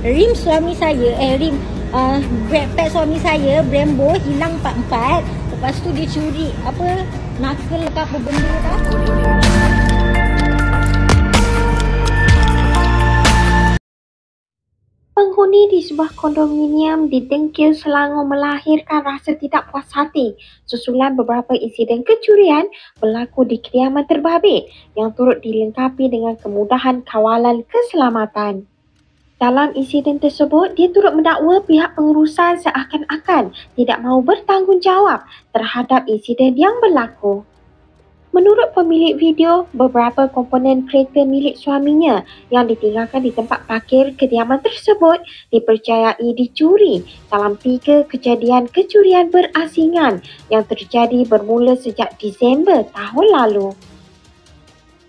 Rim suami saya, backpack suami saya, Brembo hilang 44. Lepas tu dia curi apa, knuckle ke apa benda tak. Penghuni di sebuah kondominium di Dengkil, Selangor melahirkan rasa tidak puas hati susulan beberapa insiden kecurian berlaku di kediaman terbabit yang turut dilengkapi dengan kemudahan kawalan keselamatan. Dalam insiden tersebut, dia turut mendakwa pihak pengurusan seakan-akan tidak mahu bertanggungjawab terhadap insiden yang berlaku. Menurut pemilik video, beberapa komponen kereta milik suaminya yang ditinggalkan di tempat parkir kediaman tersebut dipercayai dicuri dalam 3 kejadian kecurian berasingan yang terjadi bermula sejak Disember tahun lalu.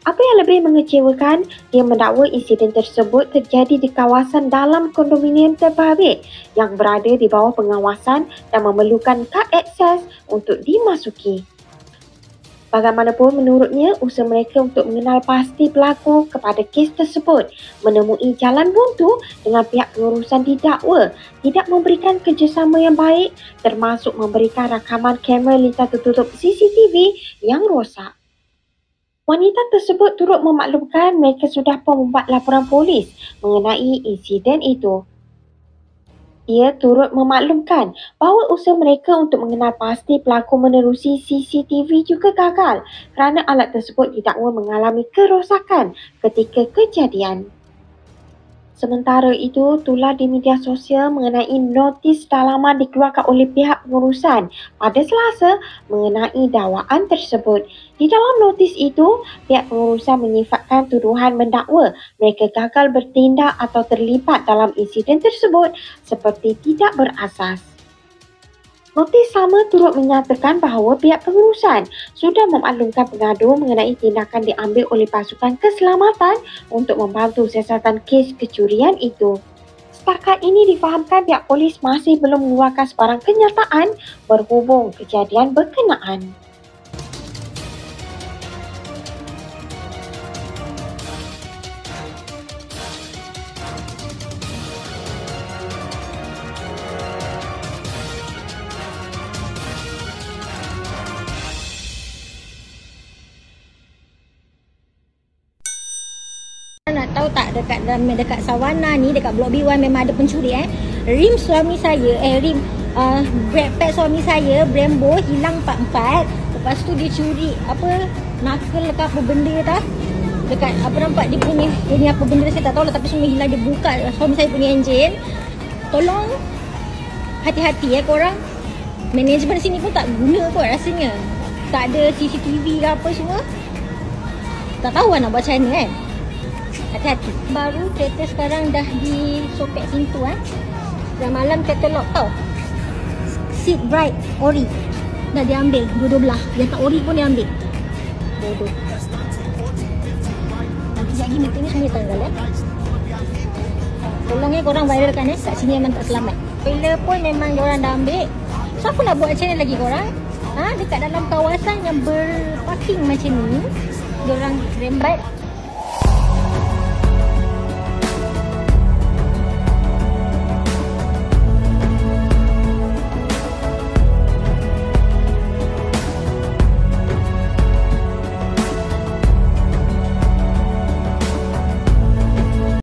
Apa yang lebih mengecewakan, dia mendakwa insiden tersebut terjadi di kawasan dalam kondominium terbabit yang berada di bawah pengawasan dan memerlukan kad akses untuk dimasuki. Bagaimanapun, menurutnya, usaha mereka untuk mengenal pasti pelaku kepada kes tersebut menemui jalan buntu dengan pihak pengurusan didakwa tidak memberikan kerjasama yang baik, termasuk memberikan rakaman kamera lintas tertutup CCTV yang rosak. Wanita tersebut turut memaklumkan mereka sudah pun membuat laporan polis mengenai insiden itu. Ia turut memaklumkan bahawa usaha mereka untuk mengenal pasti pelaku menerusi CCTV juga gagal kerana alat tersebut didakwa mengalami kerosakan ketika kejadian. Sementara itu, tular di media sosial mengenai notis dalaman dikeluarkan oleh pihak pengurusan pada Selasa mengenai dakwaan tersebut. Di dalam notis itu, pihak pengurusan menyifatkan tuduhan mendakwa mereka gagal bertindak atau terlibat dalam insiden tersebut seperti tidak berasas. Notis sama turut menyatakan bahawa pihak pengurusan sudah memaklumkan pengadu mengenai tindakan diambil oleh pasukan keselamatan untuk membantu siasatan kes kecurian itu. Setakat ini difahamkan pihak polis masih belum mengeluarkan sebarang kenyataan berhubung kejadian berkenaan. Nak tahu tak, dekat Sawana ni, dekat Blok B1 memang ada pencuri. Rim suami saya, backpack suami saya, Brembo hilang 44. Lepas tu dia curi apa, knuckle ke apa benda tak. Dekat apa nampak dia punya ini apa benda saya tak tahu lah, tapi semua hilang. Dia buka suami saya punya enjin. Tolong hati-hati korang. Manajemen sini pun tak guna kot rasanya. Tak ada CCTV ke apa semua. Tak tahu nak buat macam mana kan. Hati-hati. Baru kereta sekarang dah disopek pintu Dan malam kereta lock tau. Seat bright ori dah diambil dua-dua belah. Yang tak ori pun dia ambil. Bodoh. Nanti lagi meeting ni semua tanggal Tolong korang viralkan kat sini memang tak selamat. Trailer pun memang diorang dah ambil. So apa nak buat channel lagi korang? Dekat dalam kawasan yang berparking macam ni, diorang rembat